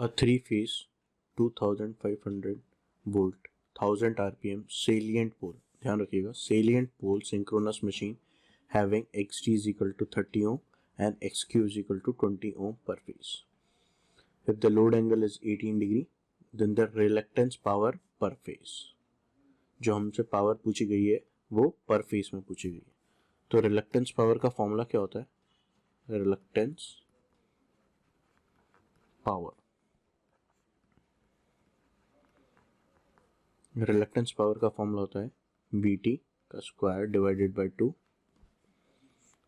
A three-phase 2500 volt 1000 rpm salient pole, ध्यान रखिएगा salient pole synchronous machine having xg is equal to 30 ohm and xq is equal to 20 ohm per phase. If the load angle is 18 degree, then the reluctance power per phase, जो हमसे power पूछी गई है वो पर phase में पूछी गई है. तो रिलक्टेंस पावर का फॉर्मूला क्या होता है? रिलक्टेंस पावर, रिलक्टेंस पावर का फॉर्मूला होता है BT का स्क्वायर डिवाइडेड बाय 2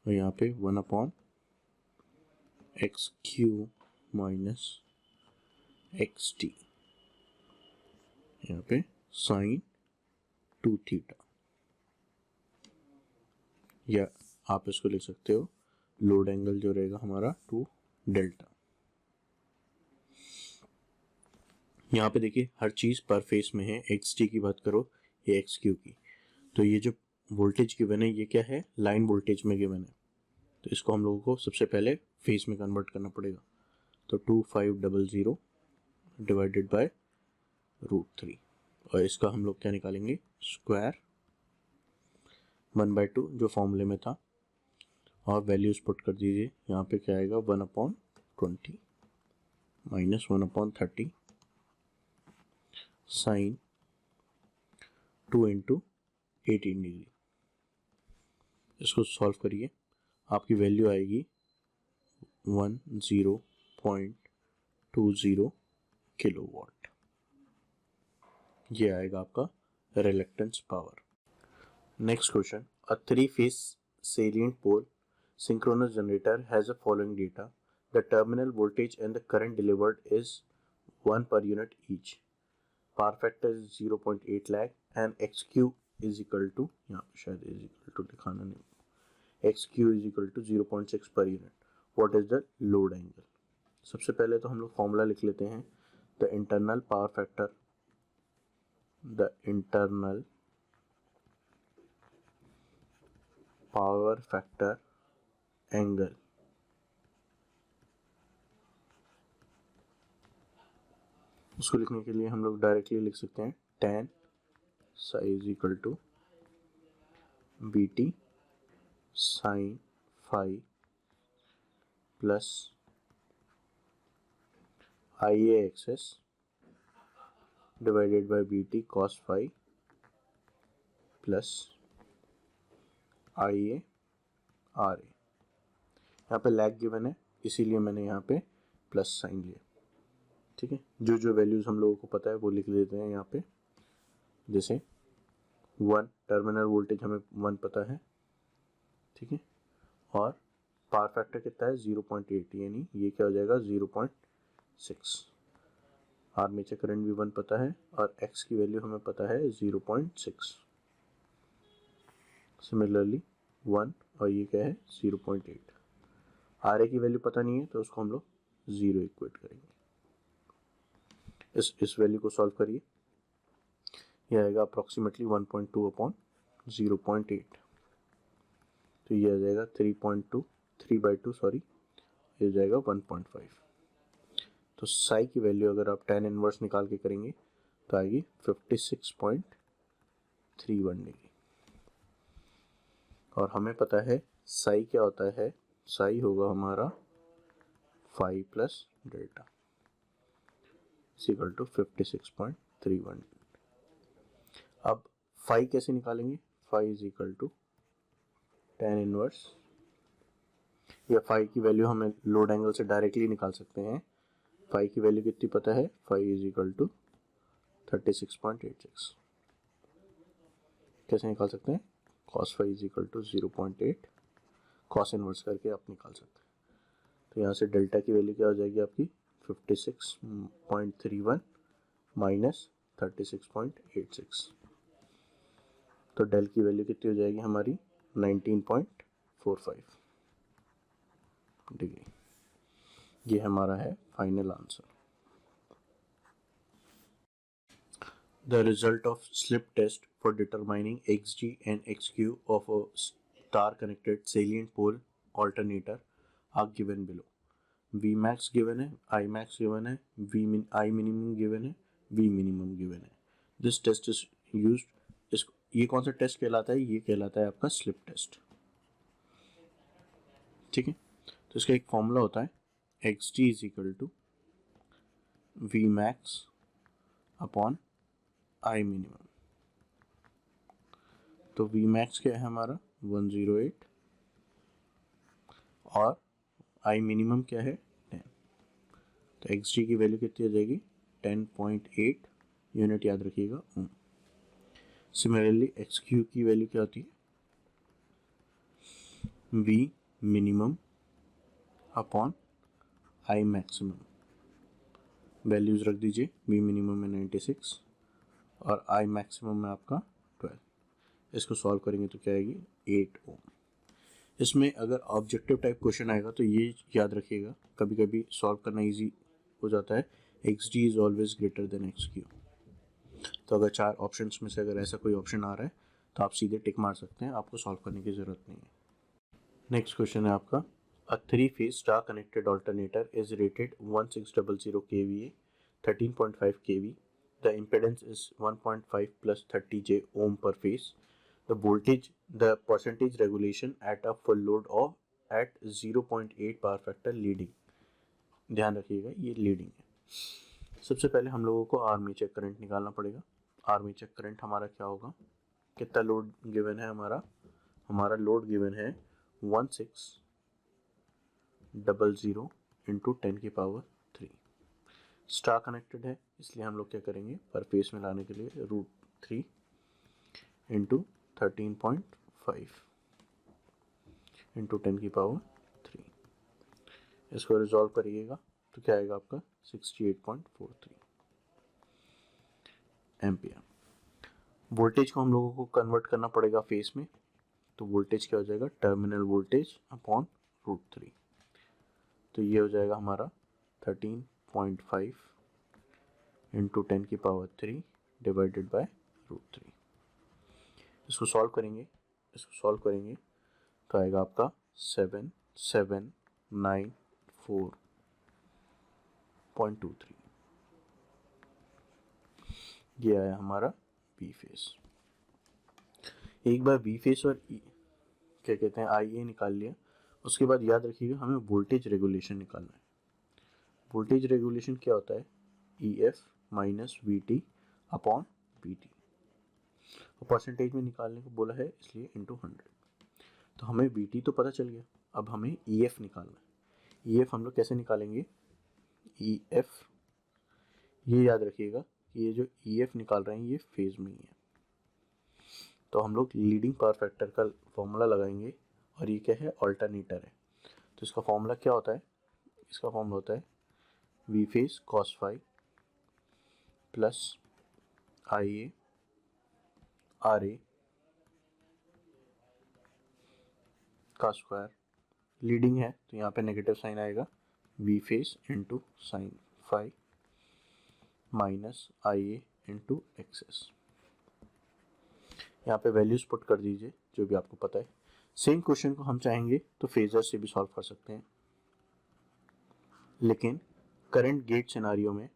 और यहाँ पे 1 अपॉन XQ माइनस XT, यहाँ पे साइन 2 थीटा, या आप इसको लिख सकते हो लोड एंगल जो रहेगा हमारा 2 डेल्टा. यहाँ पे देखिए हर चीज पर फेस में है. XT की बात करो, ये XQ की. तो ये जो वोल्टेज गिवन है ये क्या है? लाइन वोल्टेज में गिवन है. तो इसको हम लोगों को सबसे पहले फेस में कन्वर्ट करना पड़ेगा. तो 2500 डिवाइडेड बाय √3 और इसका हम लोग क्या निकालेंगे? स्क्वायर 1/2 जो फॉर्मूले में था और वैल्यूज पुट कर दीजिए. यहाँ पे क्या आएगा? 1/20 माइनस 1/30 साइन 2 इंटू 18 डिग्री. इसको सॉल्व करिए, आपकी वैल्यू आएगी 10.20 किलोवाट. ये आएगा आपका reluctance power. Next question. A 3-phase salient pole synchronous generator has the following data. The terminal voltage and the current delivered is 1 per unit each. Power factor is 0.8 lakh and XQ is equal to, यहाँ पे शायद is equal to दिखाना नहीं, XQ is equal to 0.6 per unit. What is the load angle? सबसे पहले तो हम लोग फॉर्मूला लिख लेते हैं. The internal power factor angle उसको लिखने के लिए हम लोग डायरेक्टली लिख सकते हैं tan psi is equal to BT sin phi plus IA axis divided by BT cos phi plus IA RA. यहाँ पे लैग गिवन है इसीलिए मैंने यहाँ पे प्लस साइन लिया. ठीक है, जो जो वैल्यूज हम लोगों को पता है वो लिख लेते हैं यहाँ पे. जैसे 1 टर्मिनल वोल्टेज हमें 1 पता है. ठीक है, और पावर फैक्टर कितना है? 0.8, यानी ये क्या हो जाएगा? 0.6. आर्मेचर करंट भी 1 पता है और x की वैल्यू हमें पता है 0.6. सिमिलरली 1 और ये क्या है? 0.8. RA की वैल्यू पता नहीं है तो उसको हम लोग 0 इक्वेट करेंगे. इस वैल्यू को सॉल्व करिए, ये आएगा अप्रॉक्सीमेटली 1.2 अपॉन 0.8. तो ये आ जाएगा 3/2 सॉरी, ये जाएगा 1.5. तो साई की वैल्यू अगर आप tan इनवर्स निकाल के करेंगे तो आएगी 56.31 डिग्री. और हमें पता है साई क्या होता है? साई होगा हमारा 5 प्लस डेल्टा इक्वल टू 56.31. अब फाई कैसे निकालेंगे? Phi is equal to tan inverse, या फाई की वैल्यू हमें लोड एंगल से डायरेक्टली निकाल सकते हैं. फाई की वैल्यू कितनी पता है? Phi is equal to 36.86. कैसे निकाल सकते हैं? cos phi is equal to 0.8 cos inverse करके आप निकाल सकते हैं. तो यहाँ से डेल्टा की वैल्यू क्या हो जाएगी आपकी? 56.31 माइनस 36.86. तो डेल की वैल्यू कितनी हो जाएगी हमारी? 19.45 डिग्री. ये हमारा है final answer. The result of slip test for determining XG and XQ of a star connected salient pole alternator are given below. V max given है, आई मैक्स गिवन है, आई मिनिमम गिवन है, V minimum given है. This test is used. ये कौन सा test कहलाता है? ये कहलाता है आपका स्लिप टेस्ट. ठीक है, तो इसका एक फॉर्मूला होता है X D is equal to V max upon I minimum. तो वी मैक्स क्या है हमारा 108 और आई मिनिमम क्या है 10. तो एक्स डी की वैल्यू कितनी आ जाएगी 10.8 यूनिट, याद रखिएगा ओम. सिमिलरली एक्स क्यू की वैल्यू क्या होती है V minimum upon I maximum. Values रख दीजिए, वी मिनिमम में 96 और आई मैक्सिमम में आपका 12. इसको सॉल्व करेंगे तो क्या आएगी 8 ओम. इसमें अगर ऑब्जेक्टिव टाइप क्वेश्चन आएगा तो ये याद रखिएगा, कभी कभी सॉल्व करना इजी हो जाता है. X D is always greater than x Q. तो अगर 4 ऑप्शंस में से अगर ऐसा कोई ऑप्शन आ रहा है तो आप सीधे टिक मार सकते हैं, आपको सॉल्व करने की ज़रूरत नहीं है. नेक्स्ट क्वेश्चन है आपका, अ 3-phase star connected alternator is rated 1600 kVA 13.5 kV. The impedance is 1.5 plus 30 j ohm per phase. The percentage regulation at a full load of at 0.8 power factor leading. ध्यान रखिएगा ये लीडिंग है. सबसे पहले हम लोगों को आर्मेचर करंट निकालना पड़ेगा. आर्मेचर करंट हमारा क्या होगा, कितना लोड गिवन है हमारा लोड गिवन है 1600 इंटू 10 की पावर 3. स्टार कनेक्टेड है इसलिए हम लोग क्या करेंगे, पर फेस में लाने के लिए √3 इंटू 13.5 इंटू 10 की पावर 3. इसको रिजॉल्व करिएगा तो क्या आएगा आपका 68.43 एम्पियर. वोल्टेज को हम लोगों को कन्वर्ट करना पड़ेगा फेस में, तो वोल्टेज क्या हो जाएगा टर्मिनल वोल्टेज अपॉन √3. तो ये हो जाएगा हमारा 13.5 इंटू 10 की पावर 3 डिवाइडेड बाय √3. इसको सॉल्व करेंगे तो आएगा आपका 7794.23. ये आया हमारा बी फेस. एक बार बी फेस और क्या कहते हैं आई ए निकाल लिया, उसके बाद याद रखिएगा हमें वोल्टेज रेगुलेशन निकालना है. वोल्टेज रेगुलेशन क्या होता है E F minus V T upon B T. Percentage में निकालने को बोला है इसलिए इंटू 100. तो हमें बी टी तो पता चल गया, अब हमें ई एफ निकालना है. ई एफ हम लोग कैसे निकालेंगे, ई एफ ये याद रखिएगा कि ये जो ई एफ निकाल रहे हैं ये फेज में ही है. तो हम लोग लीडिंग पावर फैक्टर का फॉर्मूला लगाएंगे और ये क्या है अल्टरनेटर है. तो इसका फॉर्मूला क्या होता है, इसका फॉर्मूला होता है V phase cos phi plus I A R A का स्क्वायर. लीडिंग है तो यहाँ पे नेगेटिव साइन आएगा, V phase into sine phi minus I A into X S. यहाँ पे वैल्यूज पुट कर दीजिए जो भी आपको पता है. सेम क्वेश्चन को हम चाहेंगे तो फेजर से भी सॉल्व कर सकते हैं, लेकिन करंट गेट सिनारियो में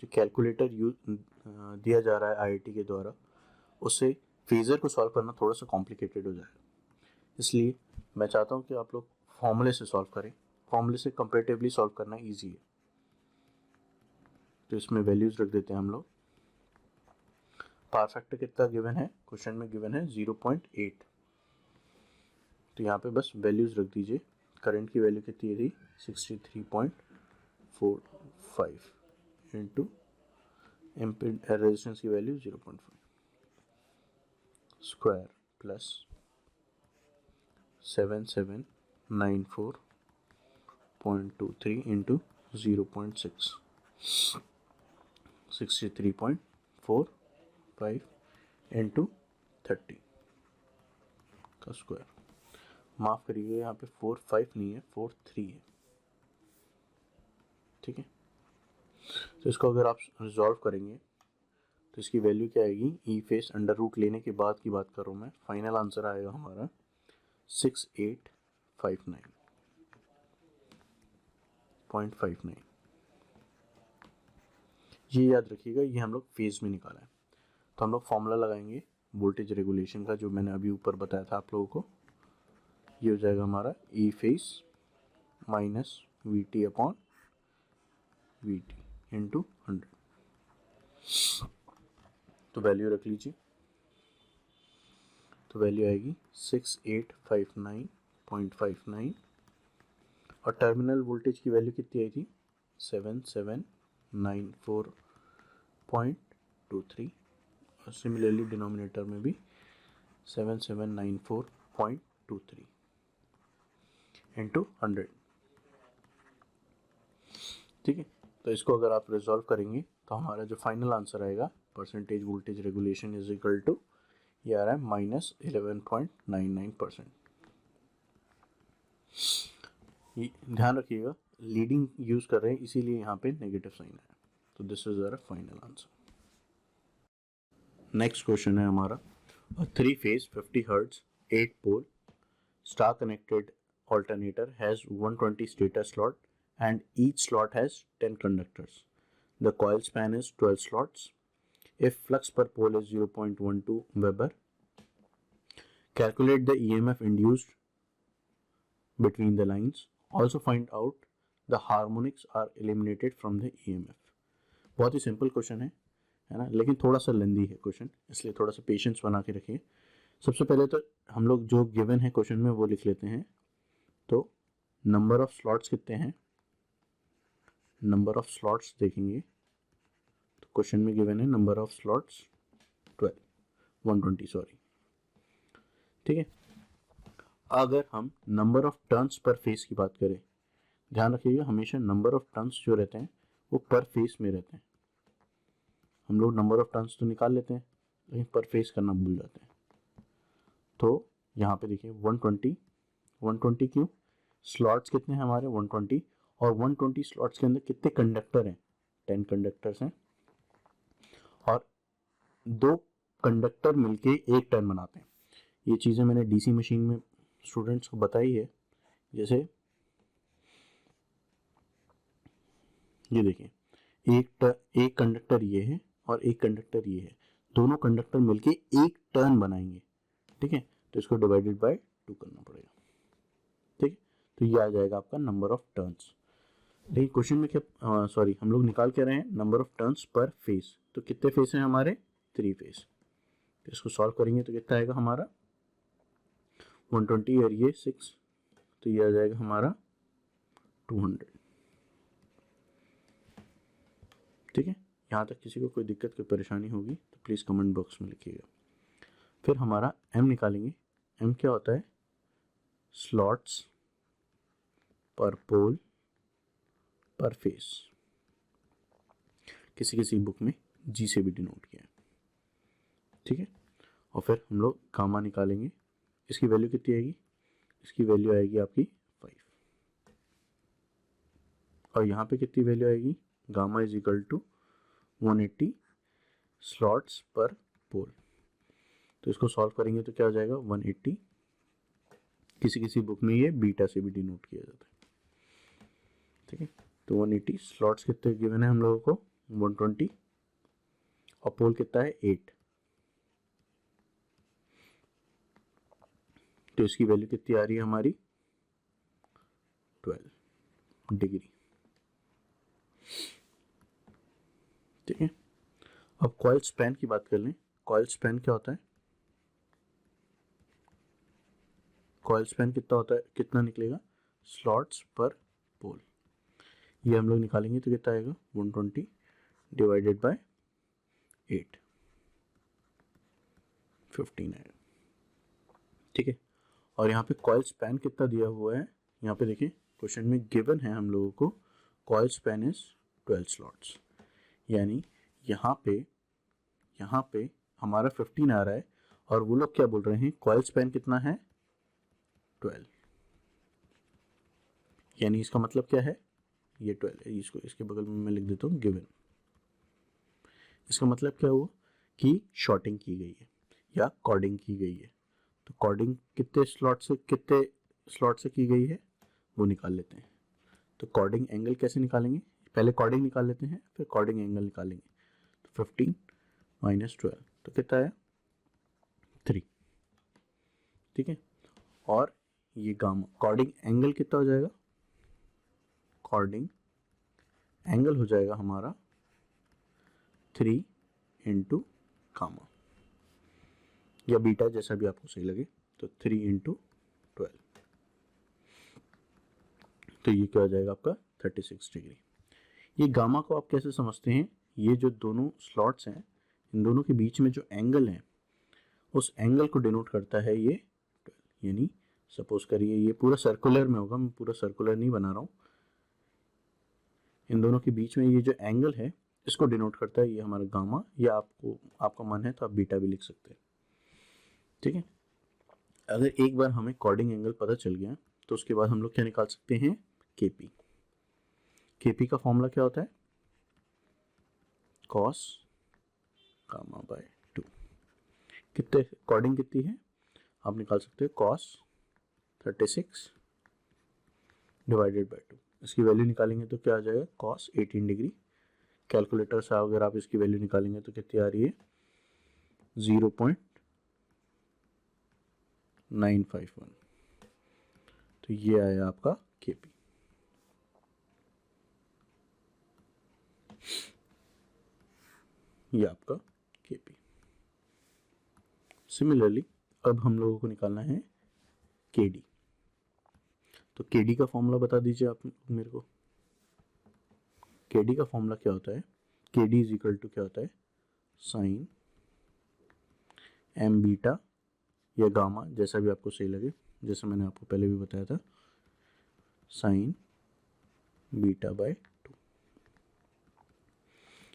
जो कैलकुलेटर दिया जा रहा है आईआईटी के द्वारा, उससे फेजर को सॉल्व करना थोड़ा सा कॉम्प्लिकेटेड हो जाएगा. इसलिए मैं चाहता हूँ कि आप लोग फॉर्मूले से सॉल्व करें. फॉर्मूले से कंपेरेटिवली सॉल्व करना ईजी है. तो इसमें वैल्यूज रख देते हैं हम लोग. पावर फैक्टर कितना गिवन है, क्वेश्चन में गिवन है 0.8. तो यहाँ पे बस वैल्यूज रख दीजिए. करंट की वैल्यू कितनी थी 63.45 इंटू रेजिस्टेंस की value 0.5 square plus 7794.23 into 0.6 63.45 into 30 का स्क्वायर. माफ़ करिए यहाँ पे 45 नहीं है 43 है. ठीक है, तो इसको अगर आप रिजॉल्व करेंगे तो इसकी वैल्यू क्या आएगी, ई फेस अंडर रूट लेने के बाद की बात कर रहा हूँ मैं, फाइनल आंसर आएगा हमारा 6859. 11.59। ये याद रखिएगा, ये हम लोग फेज में निकाला है। तो हम लोग फॉर्मूला लगाएंगे वोल्टेज रेगुलेशन का, जो मैंने अभी ऊपर बताया था आप लोगों को। ये हो जाएगा हमारा E phase minus V T upon V T into 100। तो वैल्यू रख लीजिए, तो वैल्यू आएगी 6859.59 और टर्मिनल वोल्टेज की वैल्यू कितनी आई थी 7794.23 और सिमिलरली डिनोमिनेटर में भी 7794.23 इंटू 100। ठीक है, तो इसको अगर आप रिजॉल्व करेंगे तो हमारा जो फाइनल आंसर आएगा percentage voltage regulation is equal to, ये आ रहा है -11.99%। ध्यान रखिएगा लीडिंग यूज कर रहे हैं इसीलिए यहाँ पे नेगेटिव साइन है। तो this is our final answer. Next question है हमारा, 3 phase 50 Hz 8 pole star connected alternator has 120 stator slot and each slot has 10 conductors. The coil span is 12 slots. If flux per pole is 0.12 Weber, calculate the EMF induced between the lines. Also find out the harmonics are eliminated from the EMF. बहुत ही simple question है ना, लेकिन थोड़ा सा लेंदी है question, इसलिए थोड़ा सा पेशेंस बना के रखिए। सबसे पहले तो हम लोग जो गिवन है क्वेश्चन में वो लिख लेते हैं। तो नंबर ऑफ स्लॉट्स कितने हैं, नंबर ऑफ स्लॉट्स देखेंगे तो क्वेश्चन में गिवन है नंबर ऑफ स्लॉट्स 120 सॉरी। ठीक है, अगर हम number of turns per face की बात करें, ध्यान रखिएगा हमेशा नंबर ऑफ टर्न्स जो रहते हैं वो पर फेस में रहते हैं। हम लोग नंबर ऑफ टर्न्स तो निकाल लेते हैं लेकिन पर फेस करना भूल जाते हैं। तो यहाँ पे देखिए 120 क्यों, स्लॉट्स कितने हैं हमारे 120 और 120 स्लॉट्स के अंदर कितने कंडक्टर हैं 10 कंडक्टर्स हैं और 2 कंडक्टर मिलके एक टर्न बनाते हैं। ये चीज़ें मैंने डीसी मशीन में स्टूडेंट्स को बताई है। जैसे ये देखिए एक कंडक्टर ये है और एक कंडक्टर ये है, दोनों कंडक्टर मिलके एक टर्न बनाएंगे। ठीक है, तो इसको डिवाइडेड बाय 2 करना पड़ेगा। ठीक है, तो ये आ जाएगा आपका नंबर ऑफ टर्न्स। लेकिन क्वेश्चन में क्या सॉरी हम लोग निकाल के रहे हैं number of turns per face. तो कितने फेस हैं हमारे 3 फेस। तो इसको सॉल्व करेंगे तो कितना आएगा हमारा 120 और ये 6, तो ये आ जाएगा हमारा 200। ठीक है, यहाँ तक किसी को कोई दिक्कत कोई परेशानी होगी तो प्लीज़ कमेंट बॉक्स में लिखिएगा। फिर हमारा एम निकालेंगे। एम क्या होता है, स्लॉट्स पर पोल पर फेस, किसी किसी बुक में जी से भी डिनोट किया है। ठीक है, और फिर हम लोग गामा निकालेंगे। इसकी वैल्यू कितनी आएगी, इसकी वैल्यू आएगी आपकी 5 और यहाँ पे कितनी वैल्यू आएगी, gamma is equal to 180 slots per pole. तो इसको सॉल्व करेंगे तो क्या हो जाएगा 180, किसी किसी बुक में ये बीटा से भी डिनोट किया जाता है। ठीक है, तो 180 स्लॉट्स कितने गिवन है हम लोगों को 120 और पोल कितना है 8, तो इसकी वैल्यू कितनी आ रही है हमारी 12 डिग्री। ठीक है, अब कॉइल स्पैन की बात कर लें। कॉइल स्पैन क्या होता है, कॉइल स्पैन कितना होता है, कितना निकलेगा स्लॉट्स पर पोल। ये हम लोग निकालेंगे तो कितना आएगा 120 डिवाइडेड बाय 8 15 आएगा। ठीक है, और यहाँ पे कॉइल स्पैन कितना दिया हुआ है, यहाँ पे देखिए क्वेश्चन में गिवन है हम लोगों को कॉइल स्पैन इज 12 स्लॉट्स, यानी यहाँ पे हमारा 15 आ रहा है और वो लोग क्या बोल रहे हैं कॉइल स्पैन कितना है 12, यानी इसका मतलब क्या है ये 12 है। इसको इसके बगल में मैं लिख देता हूँ गिवन। इसका मतलब क्या हुआ कि शॉर्टिंग की गई है या कॉर्डिंग की गई है। तो कॉर्डिंग कितने स्लॉट से की गई है वो निकाल लेते हैं। तो कॉर्डिंग एंगल कैसे निकालेंगे, पहले कॉर्डिंग निकाल लेते हैं फिर कॉर्डिंग एंगल निकालेंगे। तो 15 माइनस 12 तो कितना आया 3, ठीक है। और ये गामा कॉर्डिंग एंगल कितना हो जाएगा, कॉर्डिंग एंगल हो जाएगा हमारा 3 इंटू गामा या बीटा जैसा भी आपको सही लगे। तो 3 इंटू 12 तो ये क्या हो जाएगा आपका 36 डिग्री। ये गामा को आप कैसे समझते हैं, ये जो दोनों स्लॉट्स हैं इन दोनों के बीच में जो एंगल है उस एंगल को डिनोट करता है ये 12। यानी सपोज करिए ये पूरा सर्कुलर में होगा, मैं पूरा सर्कुलर नहीं बना रहा हूँ, इन दोनों के बीच में ये जो एंगल है इसको डिनोट करता है ये हमारा गामा, या आपका मन है तो आप बीटा भी लिख सकते हैं, ठीक है। अगर एक बार हमें कॉर्डिंग एंगल पता चल गया तो उसके बाद हम लोग क्या निकाल सकते हैं, केपी। केपी का फॉर्मूला क्या होता है, कॉस गामा बाय 2। कितने कॉर्डिंग कितनी है आप निकाल सकते हो, कॉस 36 डिवाइडेड बाय 2। इसकी वैल्यू निकालेंगे तो क्या आ जाएगा, कॉस 18 डिग्री। कैलकुलेटर से अगर आप इसकी वैल्यू निकालेंगे तो कितनी आ रही है 0.951। तो ये आया आपका केपी। ये आपका केपी। सिमिलरली अब हम लोगों को निकालना है केडी। तो केडी का फॉर्मूला बता दीजिए आप मेरे को। केडी का फॉर्मूला क्या होता है, केडी इज इक्वल टू क्या होता है, साइन एम बीटा या गामा जैसा भी आपको सही लगे, जैसा मैंने आपको पहले भी बताया था, साइन बीटा बाय 2।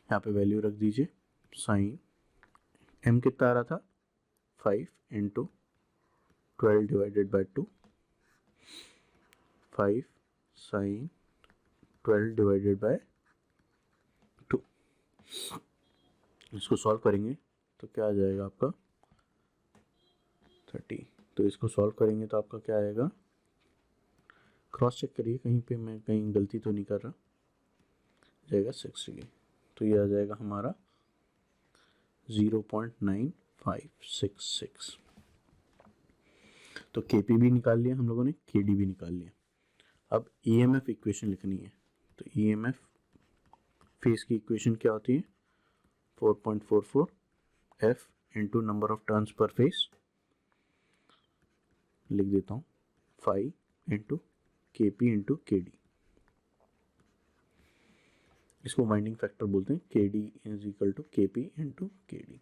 यहाँ पे वैल्यू रख दीजिए, साइन एम कितना आ रहा था 5 into 12 divided by 2, 5 sine 12 divided by 2। इसको सॉल्व करेंगे तो क्या आ जाएगा आपका 30। तो इसको सॉल्व करेंगे तो आपका क्या आएगा, क्रॉस चेक करिए कहीं पे मैं कहीं गलती तो नहीं कर रहा, जाएगा 60। तो ये आ जाएगा हमारा 0.9566। तो केपी भी निकाल लिया हम लोगों ने, केडी भी निकाल लिया। अब ईएमएफ इक्वेशन लिखनी है। तो ईएमएफ फेस की इक्वेशन क्या होती है, 4.44 F into number of turns per phase, लिख देता हूँ 5 इंटू केपी इंटू केडी। इसको वाइंडिंग फैक्टर बोलते हैं, KD is equal to KP into KD.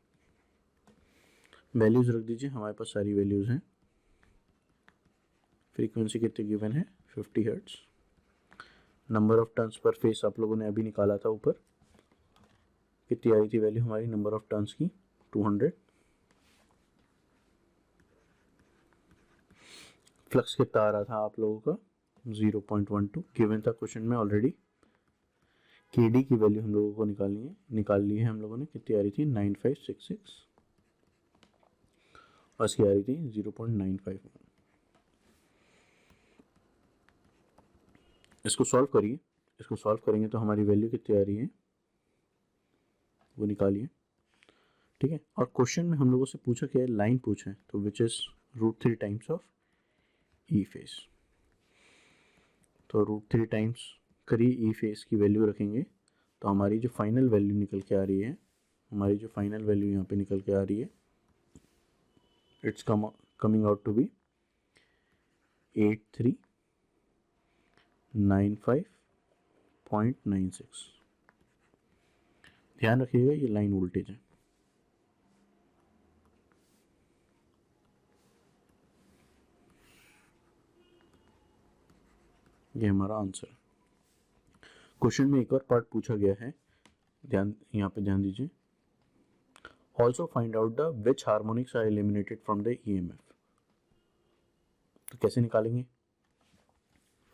Values रख दीजिए, हमारे पास सारी वैल्यूज हैं। फ्रीक्वेंसी कितनी गिवन है 50 hertz. Number of turns per face आप लोगों ने अभी निकाला था ऊपर, कितनी आई थी वैल्यू हमारी नंबर ऑफ टर्न्स की 200। फ्लक्स कितना आ रहा था आप लोगों का 0.12 गिवन था क्वेश्चन में ऑलरेडी। केडी की वैल्यू हम लोगों को निकाल ली है हम लोगों ने, कितनी आ रही थी 9566 और इसकी आ रही थी 0.951। इसको सॉल्व करिए, इसको सॉल्व करेंगे तो हमारी वैल्यू कितनी आ रही है वो निकालिए, ठीक है। और क्वेश्चन में हम लोगों से पूछा क्या है, लाइन पूछा है, तो which is √3 times of E face. तो √3 टाइम्स करिए ई फेस की वैल्यू रखेंगे तो हमारी जो फाइनल वैल्यू निकल के आ रही है, हमारी जो फाइनल वैल्यू यहाँ पे निकल के आ रही है, it's coming out to be 8395.96। ध्यान रखिएगा ये लाइन वोल्टेज है। ये हमारा आंसर। क्वेश्चन में एक और पार्ट पूछा गया है, यहाँ पे ध्यान दीजिए। Also find out the which harmonics are eliminated from the EMF. तो कैसे निकालेंगे,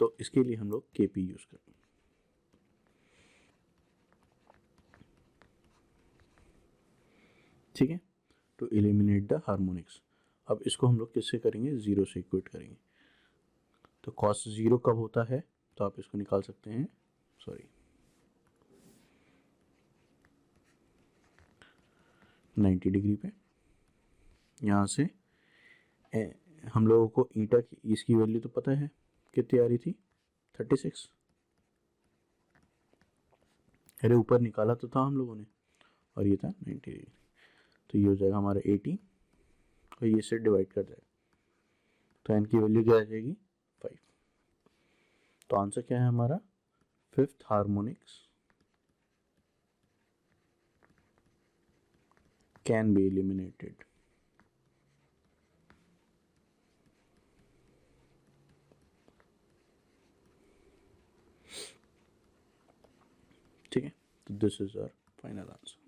तो इसके लिए हम लोग केपी यूज करेंगे। ठीक है, तो एलिमिनेट द हार्मोनिक्स। अब इसको हम लोग किससे करेंगे, जीरो से इक्वेट करेंगे। तो कॉस जीरो कब होता है, तो आप इसको निकाल सकते हैं, सॉरी 90 डिग्री पे। यहाँ से हम लोगों को ईटा की इसकी वैल्यू तो पता है कितनी आ रही थी, 36। अरे ऊपर निकाला तो था हम लोगों ने, और ये था 90 डिग्री, तो ये हो जाएगा हमारा 80 और ये से डिवाइड कर जाएगा, तो एन की वैल्यू क्या आ जाएगी 5। तो आंसर क्या है हमारा, fifth harmonics can be eliminated. ठीक है, तो this is our final answer.